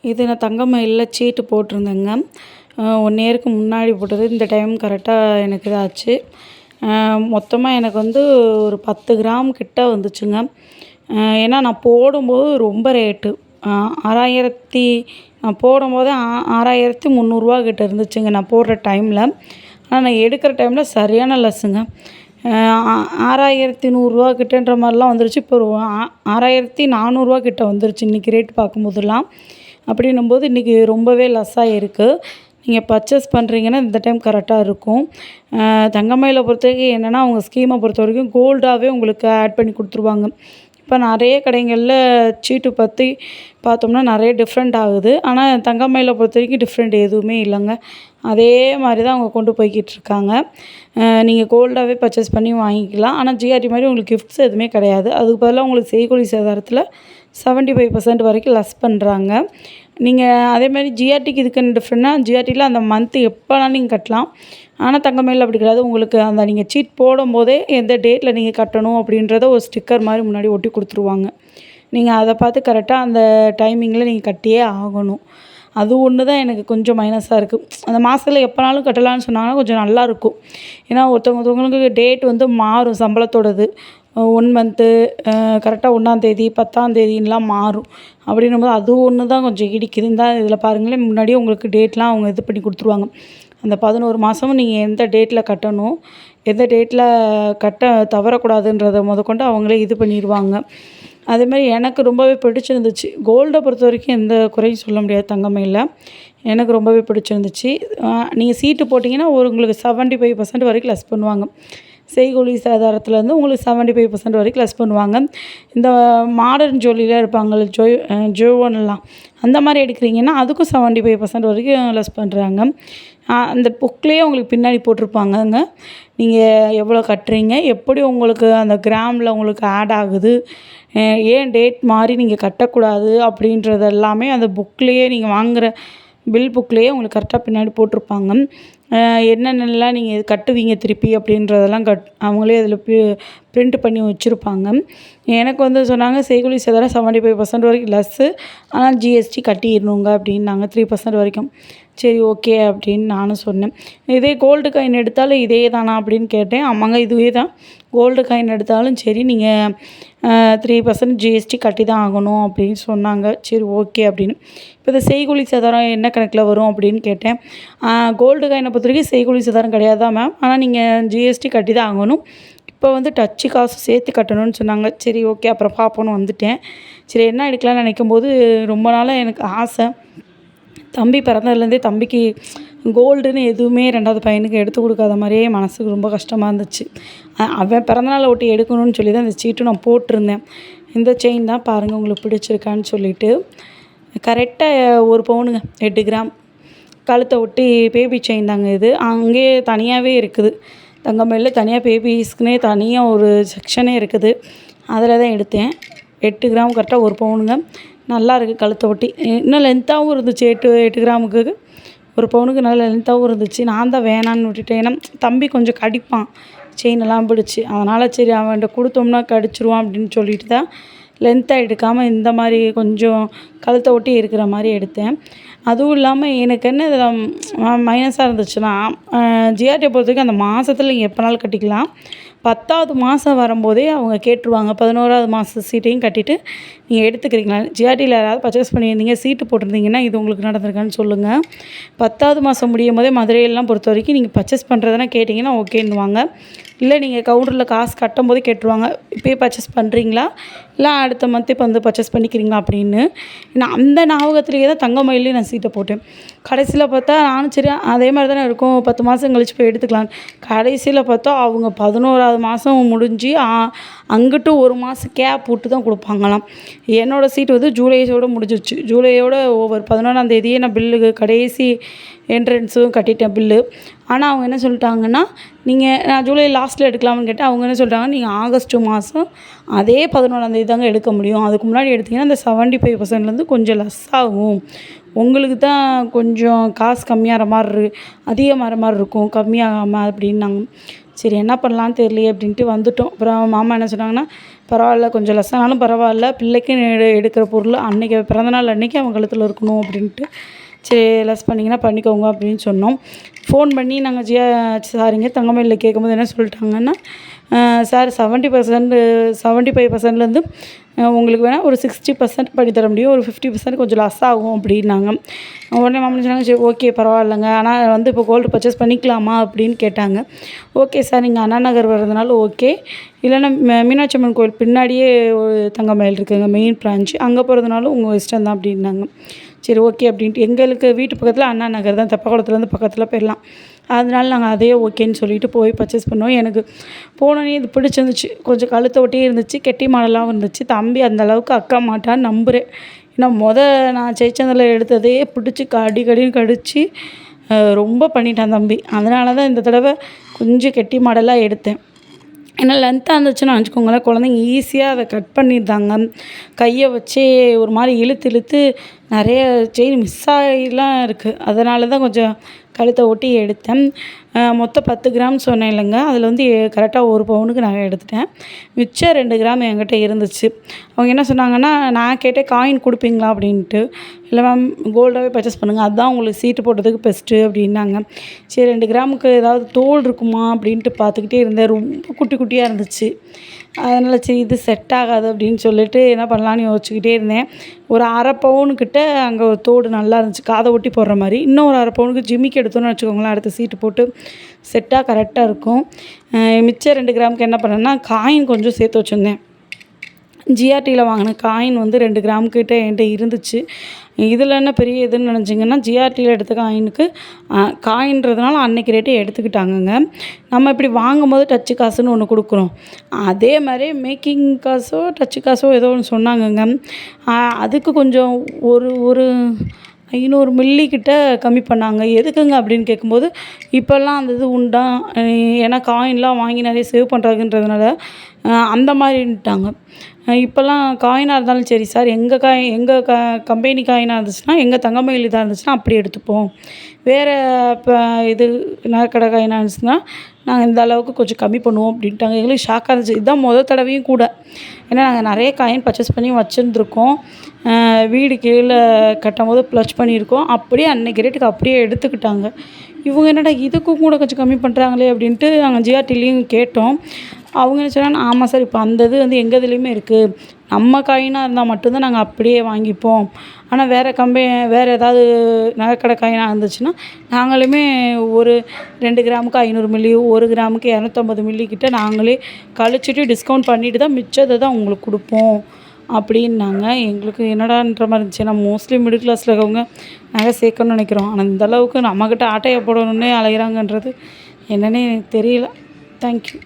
இது நான் தங்கமயில்ல சீட்டு போட்டிருந்தேங்க. 1 இயருக்கு முன்னாடி போட்டது. இந்த டைம் கரெக்டாக எனக்கு இதாச்சு. மொத்தமா எனக்கு வந்து ஒரு 10 கிராம் கிட்ட வந்துச்சுங்க. ஏன்னா நான் போடும்போது ரொம்ப ரேட்டு. 6000 நான் போடும்போதே 6300 கிட்ட இருந்துச்சுங்க நான் போடுற டைமில். ஆனால் நான் எடுக்கிற டைமில் சரியான லஸ்ஸுங்க. 6100 கிட்டன்ற மாதிரிலாம் வந்துருச்சு. இப்போ ஒரு 6400 கிட்ட வந்துருச்சு இன்றைக்கி ரேட் பார்க்கும்போதெல்லாம். அப்படின்னும்போது இன்றைக்கி ரொம்பவே லஸ்ஸாக இருக்குது. நீங்கள் பர்ச்சேஸ் பண்ணுறீங்கன்னா இந்த டைம் கரெக்டாக இருக்கும். தங்கமயிலை பொறுத்தவரைக்கும் என்னென்னா, அவங்க ஸ்கீமை பொறுத்த வரைக்கும் கோல்டாகவே உங்களுக்கு ஆட் பண்ணி கொடுத்துருவாங்க. இப்போ நிறைய கடைகளில் சீட்டு பற்றி பார்த்தோம்னா நிறைய டிஃப்ரெண்ட் ஆகுது. ஆனால் தங்கமயிலை பொறுத்த வரைக்கும் டிஃப்ரெண்ட் எதுவுமே இல்லைங்க. அதே மாதிரி தான் அவங்க கொண்டு போய்கிட்டு இருக்காங்க. நீங்கள் கோல்டாகவே பர்ச்சேஸ் பண்ணி வாங்கிக்கலாம். ஆனால் ஜிஆர்டி மாதிரி உங்களுக்கு கிஃப்ட்ஸ் எதுவுமே கிடையாது. அதுக்கு பதிலாக உங்களுக்கு செய்கூலி சேதாரத்தில் 75% வரைக்கும் லெஸ் பண்ணுறாங்க. நீங்கள் அதேமாதிரி ஜிஆர்டிக்கு இதுக்கு என்ன டிஃப்ரெண்ட்னா, ஜிஆர்டியில் அந்த மந்த்து எப்போனாலும் நீங்கள் கட்டலாம். ஆனால் தங்கமயிலில் அப்படி கிடையாது. உங்களுக்கு அந்த நீங்கள் சீட் போடும்போதே எந்த டேட்டில் நீங்கள் கட்டணும் அப்படின்றத ஒரு ஸ்டிக்கர் மாதிரி முன்னாடி ஒட்டி கொடுத்துருவாங்க. நீங்கள் அதை பார்த்து கரெக்டாக அந்த டைமிங்கில் நீங்கள் கட்டியே ஆகணும். அது ஒன்று தான் எனக்கு கொஞ்சம் மைனஸாக இருக்குது. அந்த மாதத்துல எப்போனாலும் கட்டலான்னு சொன்னாங்கன்னா கொஞ்சம் நல்லாயிருக்கும். ஏன்னா ஒருத்தவங்களுக்கு டேட் வந்து மாறும் சம்பளத்தோடது. 1 மந்த்து கரெக்டாக 1ஆந்தேதி 10ஆந்தேதின்லாம் மாறும். அப்படின்னும்போது அது ஒன்று தான் கொஞ்சம் இடிக்குது. இதில் பாருங்களேன், முன்னாடியே உங்களுக்கு டேட்லாம் அவங்க இது பண்ணி கொடுத்துருவாங்க. அந்த 11 மாதமும் நீங்கள் எந்த டேட்டில் கட்டணும், எந்த டேட்டில் கட்ட தவறக்கூடாதுன்றத முதற்கொண்டு அவங்களே இது பண்ணிடுவாங்க. அதேமாதிரி எனக்கு ரொம்பவே பிடிச்சிருந்துச்சு. கோல்டை பொறுத்த வரைக்கும் எந்த குறையும் சொல்ல முடியாது தங்கமயிலில். எனக்கு ரொம்பவே பிடிச்சிருந்துச்சு. நீங்கள் சீட்டு போட்டிங்கன்னா உங்களுக்கு 75% வரைக்கும் லெஸ் பண்ணுவாங்க. செய்கூலி சேதாரத்துலேருந்து உங்களுக்கு 75% வரைக்கும் லெஸ் பண்ணுவாங்க. இந்த மாடர்ன் ஜுவல்லரிலாம் இருப்பாங்கள்ல, ஜோவன்லாம் அந்த மாதிரி எடுக்கிறீங்கன்னா அதுக்கும் 75% வரைக்கும் லெஸ் பண்ணுறாங்க. அந்த புக்லேயே உங்களுக்கு பின்னாடி போட்டிருப்பாங்கங்க. நீங்கள் எவ்வளோ கட்டுறீங்க, எப்படி உங்களுக்கு அந்த கிராமில் உங்களுக்கு ஆட் ஆகுது, ஏன் டேட் மாறி நீங்கள் கட்டக்கூடாது அப்படின்றது எல்லாமே அந்த புக்லேயே, நீங்கள் வாங்குகிற பில் புக்லேயே உங்களுக்கு கரெக்டாக பின்னாடி போட்டிருப்பாங்க. என்னென்னலாம் நீங்கள் கட்டுவீங்க திருப்பி அப்படின்றதெல்லாம் அவங்களே அதில் பிரிண்ட் பண்ணி வச்சுருப்பாங்க. எனக்கு வந்து சொன்னாங்க செய்கூலி சேதாரம் 75% வரைக்கும் லெஸ்ஸு, ஆனால் ஜிஎஸ்டி கட்டிடணுங்க அப்படின்னாங்க 3% வரைக்கும். சரி ஓகே அப்படின்னு நானும் சொன்னேன். இதே கோல்டு காயின் எடுத்தாலும் இதே தானா அப்படின்னு கேட்டேன். ஆமாங்க, இதுவே தான். கோல்டு காயின் எடுத்தாலும் சரி நீங்கள் 3% ஜிஎஸ்டி கட்டி தான் ஆகணும் அப்படின்னு சொன்னாங்க. சரி ஓகே அப்படின்னு. இப்போ இந்த செய்கூலி சேதாரம் என்ன கணக்கில் வரும் அப்படின்னு கேட்டேன். கோல்டு காயினை பொறுத்த வரைக்கும் செய்கூலி சேதாரம் கிடையாது தான் மேம், ஆனால் நீங்கள் ஜிஎஸ்டி கட்டி தான் ஆகணும். இப்போ வந்து டச்சு காசு சேர்த்து கட்டணும்னு சொன்னாங்க. சரி ஓகே, அப்புறம் பார்ப்போன்னு வந்துட்டேன். சரி என்ன எடுக்கலாம்னு நினைக்கும்போது ரொம்ப நாளாக எனக்கு ஆசை. தம்பி பிறந்ததுலேருந்தே தம்பிக்கு கோல்டுன்னு எதுவுமே 2வது பையனுக்கு எடுத்து கொடுக்காத மாதிரியே மனசுக்கு ரொம்ப கஷ்டமாக இருந்துச்சு. அவன் பிறந்தநாளை ஒட்டி எடுக்கணும்னு சொல்லி தான் இந்த சீட்டும் நான் போட்டிருந்தேன். இந்த செயின் தான் பாருங்கள் உங்களுக்கு பிடிச்சிருக்கான்னு சொல்லிவிட்டு. கரெக்டாக 1 பவுனுங்க, 8 கிராம் கழுத்தை ஒட்டி பேபி செயின் தாங்க இது. அங்கேயே தனியாகவே இருக்குது. தங்கமயிலில் தனியாக பேபிஸ்க்குனே தனியாக ஒரு செக்ஷனே இருக்குது. அதில் தான் எடுத்தேன். 8 கிராம் கரெக்டாக 1 பவுனுங்க. நல்லா இருக்குது கழுத்தை ஒட்டி. இன்னும் லென்த்தாகவும் இருந்துச்சு. 8 கிராமுக்கு 1 பவுனுக்கு நல்லா லென்த்தாகவும் இருந்துச்சு. நான் தான் வேணான்னு விட்டுட்டேன். ஏன்னா தம்பி கொஞ்சம் கடிப்பான் செயினெல்லாம் பிடிச்சி. அதனால் சரி அவன்கிட்ட கொடுத்தோம்னா கடிச்சிருவான் அப்படின்னு சொல்லிட்டு தான் லென்த்தாக எடுக்காமல் இந்த மாதிரி கொஞ்சம் கழுத்தை ஒட்டி இருக்கிற மாதிரி எடுத்தேன். அதுவும் இல்லாமல் எனக்கு என்ன இதில் மைனஸாக இருந்துச்சுன்னா, ஜிஆர்டியை பொறுத்த வரைக்கும் அந்த மாதத்துல நீங்கள் எப்போனாலும் கட்டிக்கலாம். 10வது மாதம் வரும்போதே அவங்க கேட்டுருவாங்க. 11வது மாத சீட்டையும் கட்டிட்டு நீங்கள் எடுத்துக்கிறீங்களா. ஜிஆர்டியில் யாராவது பர்ச்சேஸ் பண்ணியிருந்தீங்க, சீட்டு போட்டிருந்தீங்கன்னா இது உங்களுக்கு நடந்திருக்கான்னு சொல்லுங்கள். 10வது மாதம் முடியும் போதே மதுரையெல்லாம் பொறுத்த வரைக்கும் நீங்கள் பர்ச்சேஸ் பண்ணுறதுனா கேட்டிங்கன்னா ஓகேன்னுவாங்க. இல்லை நீங்கள் கவுண்டரில் காசு கட்டும்போதே கேட்டுருவாங்க, இப்போயே பர்ச்சேஸ் பண்ணுறீங்களா இல்லை அடுத்த மந்த்தே இப்போ வந்து பர்ச்சேஸ் பண்ணிக்கிறீங்களா அப்படின்னு. நான் அந்த ஞாபகத்திலேயே தான் தங்கமயிலையும் நான் சீட்டை போட்டேன். கடைசியில் பார்த்தா நானும் சரி அதே மாதிரி தானே இருக்கும், 10 மாதம் கழிச்சு போய் எடுத்துக்கலாம். கடைசியில் பார்த்தா அவங்க 11வது மாதம் முடிஞ்சு அங்கிட்டு 1 மாதம் கேப் விட்டு தான் கொடுப்பாங்களாம். என்னோடய சீட்டு வந்து ஜூலையோடு முடிஞ்சிருச்சு. ஜூலையோட ஓவர் 11ஆந்தேதியே நான் பில்லுக்கு கடைசி என்ட்ரன்ஸும் கட்டிட்டேன் பில்லு. ஆனால் அவங்க என்ன சொல்லிட்டாங்கன்னா, நான் ஜூலை லாஸ்ட்டில் எடுக்கலாம்னு கேட்டேன். அவங்க என்ன சொல்லிட்டாங்க, நீங்கள் ஆகஸ்ட் மாதம் அதே 11ஆந்தேதி தாங்க எடுக்க முடியும். அதுக்கு முன்னாடி எடுத்திங்கன்னா அந்த 75%லேருந்து கொஞ்சம் லெஸ் ஆகும். உங்களுக்கு தான் கொஞ்சம் காசு கம்மியாகிற மாதிரி அதிகமாகிற மாதிரி இருக்கும், கம்மியாகாமல் அப்படின்னாங்க. சரி என்ன பண்ணலான்னு தெரியலையே அப்படின்ட்டு வந்துட்டோம். அப்புறம் மாமா என்ன சொன்னாங்கன்னா, பரவாயில்ல கொஞ்சம் லெஸ் ஆனாலும் பரவாயில்ல, பிள்ளைக்குன்னு எடுக்கிற பொருள் அன்றைக்கி பிறந்தநாள் அன்றைக்கி அவன் கழுத்தில் இருக்கணும் அப்படின்ட்டு, சரி லெஸ் பண்ணிங்கன்னா பண்ணிக்கோங்க அப்படின்னு சொன்னோம். ஃபோன் பண்ணி நாங்கள் சாரிங்க தங்கமயிலில் கேட்கும்போது என்ன சொல்லிட்டாங்கன்னா, சார் 75%லேருந்து உங்களுக்கு வேணால் ஒரு 60% பண்ணி தர முடியும், ஒரு 50% கொஞ்சம் லெஸ் ஆகும் அப்படின்னாங்க. உடனே மாமா சொன்னாங்க, சரி ஓகே பரவாயில்லைங்க, ஆனால் வந்து இப்போ கோல்டு பர்ச்சேஸ் பண்ணிக்கலாமா அப்படின்னு கேட்டாங்க. ஓகே சார், நீங்கள் அண்ணா நகர் வர்றதுனால ஓகே, இல்லைன்னா மீனாட்சி அம்மன் கோயில் பின்னாடியே ஒரு தங்கமயில் இருக்குதுங்க, மெயின் பிரான்ச்சு, அங்கே போகிறதுனாலும் உங்கள் இஷ்டம் தான் அப்படின்னாங்க. சரி ஓகே அப்படின்ட்டு, எங்களுக்கு வீட்டு பக்கத்தில் அண்ணா நகர் தான், தெப்பக்குளத்துலேருந்து பக்கத்தில் போயிடலாம். அதனால நாங்கள் அதே ஓகேன்னு சொல்லிட்டு போய் பர்ச்சேஸ் பண்ணோம். எனக்கு போனோடனே இது பிடிச்சிருந்துச்சு, கொஞ்சம் கழுத்தை ஒட்டியே இருந்துச்சு, கெட்டி மாடலாகவும் இருந்துச்சு. தம்பி அந்த அளவுக்கு அக்கா மாட்டான்னு நம்புகிறேன். ஏன்னா நான் ஜெயச்சந்தில் எடுத்ததே பிடிச்சி கடின்னு கடிச்சு ரொம்ப பண்ணிட்டான் தம்பி. அதனால தான் இந்த தடவை கொஞ்சம் கெட்டி மாடலாக எடுத்தேன். ஏன்னா லென்த்தாக இருந்துச்சுன்னு வச்சுக்கோங்களேன், குழந்தைங்க ஈஸியாக அதை கட் பண்ணியிருந்தாங்க. கையை வச்சே ஒரு மாதிரி இழுத்து நிறைய செயின் மிஸ் ஆகிலாம் இருக்குது. அதனால தான் கொஞ்சம் கழுத்தை ஒட்டி எடுத்தேன். மொத்தம் 10 கிராம் சொன்னேன் இல்லைங்க, அதில் வந்து கரெக்டாக 1 பவுனுக்கு நான் எடுத்துட்டேன். மிச்சம் 2 கிராம் என்கிட்ட இருந்துச்சு. அவங்க என்ன சொன்னாங்கன்னா, நான் கேட்டேன் காயின் கொடுப்பீங்களா அப்படின்ட்டு. இல்லை மேம் கோல்டாகவே பர்ச்சேஸ் பண்ணுங்கள், அதுதான் உங்களுக்கு சீட்டு போட்டதுக்கு பெஸ்ட்டு அப்படின்னாங்க. சரி 2 கிராமுக்கு ஏதாவது தோல் இருக்குமா அப்படின்ட்டு பார்த்துக்கிட்டே இருந்தேன். ரொம்ப குட்டியாக இருந்துச்சு. அதனால் சரி இது செட் ஆகாது அப்படின்னு சொல்லிட்டு என்ன பண்ணலான்னு யோசிச்சுக்கிட்டே இருந்தேன். ஒரு 1/2 பவுனுக்கிட்ட அங்கே ஒரு தோடு நல்லா இருந்துச்சு, காதை ஒட்டி போடுற மாதிரி. இன்னும் ஒரு 1/2 பவுனுக்கு ஜிம்மிக்கு எடுத்தோன்னு வச்சுக்கோங்களேன், அடுத்த சீட்டு போட்டு செட்டாக கரெக்டாக இருக்கும். மிச்சம் 2 கிராமுக்கு என்ன பண்ணேன்னா, காயின் கொஞ்சம் சேர்த்து வச்சுருந்தேன். ஜிஆர்டியில் வாங்கின காயின் வந்து 2 கிராமுக்கிட்ட என்கிட்ட இருந்துச்சு. இதில் என்ன பெரிய இதுன்னு நினச்சிங்கன்னா, ஜிஆர்டியில் எடுத்த காயின்றதுனால அன்றைக்கி ரேட்டே எடுத்துக்கிட்டாங்கங்க. நம்ம இப்படி வாங்கும்போது டச்சு காசுன்னு ஒன்று கொடுக்குறோம், அதே மாதிரி மேக்கிங் காசோ டச்சு காசோ ஏதோ ஒன்று சொன்னாங்கங்க. அதுக்கு கொஞ்சம் ஒரு 500 மில்லி கிட்ட கம்மி பண்ணாங்க. எதுக்குங்க அப்படின்னு கேட்கும்போது, இப்போல்லாம் அந்த இது உண்டா, ஏன்னா காயின்லாம் வாங்கி நிறைய சேவ் பண்ணுறாங்கன்றதுனால அந்த மாதிரின்ட்டாங்க. இப்போல்லாம் காயினாக இருந்தாலும் சரி சார், எங்கள் கம்பெனி காயினாக இருந்துச்சுன்னா, எங்கள் தங்கமயில் இதாக இருந்துச்சுன்னா அப்படி எடுத்துப்போம். வேறு இப்போ இது நகைக்கடை காயினாக இருந்துச்சுன்னா நாங்கள் இந்த அளவுக்கு கொஞ்சம் கம்மி பண்ணுவோம் அப்படின்ட்டாங்க. எங்களுக்கு ஷாக்காக இருந்துச்சு. இதுதான் தடவையும் கூட. ஏன்னா நாங்கள் நிறைய காயின் பர்ச்சேஸ் பண்ணி வச்சுருந்துருக்கோம். வீடு கீழே கட்டும்போது ப்ளச் பண்ணியிருக்கோம். அப்படியே அன்றைக்கி ரேட்டுக்கு அப்படியே எடுத்துக்கிட்டாங்க. இவங்க என்னடா இதுக்கும் கூட கொஞ்சம் கம்மி பண்ணுறாங்களே அப்படின்ட்டு நாங்கள் ஜிஆர்டிலையும் கேட்டோம். அவங்க என்ன சொன்னாங்க, ஆமாம் சார், இப்போ அந்த இது வந்து எங்கள் இதுலேயுமே இருக்குது, நம்ம காயினாக இருந்தால் மட்டும்தான் நாங்கள் அப்படியே வாங்கிப்போம், ஆனால் வேறு ஏதாவது நகைக்கடை காயினாக இருந்துச்சுன்னா நாங்களுமே ஒரு 2 கிராமுக்கு 500 மில்லி, 1 கிராமுக்கு 250 மில்லி கிட்ட நாங்களே கழிச்சிட்டு டிஸ்கவுண்ட் பண்ணிவிட்டு தான் மிச்சத்தை தான் உங்களுக்கு கொடுப்போம் அப்படின்னாங்க. எங்களுக்கு என்னடான்ற மாதிரி இருந்துச்சு. ஏன்னா மோஸ்ட்லி மிடில் கிளாஸில் இருக்கவங்க நகை சேர்க்கணும்னு நினைக்கிறோம், ஆனால் இந்த அளவுக்கு நம்மக்கிட்ட ஆட்டையை போடணுன்னே அலைகிறாங்கன்றது என்னன்னே தெரியல. தேங்க்யூ.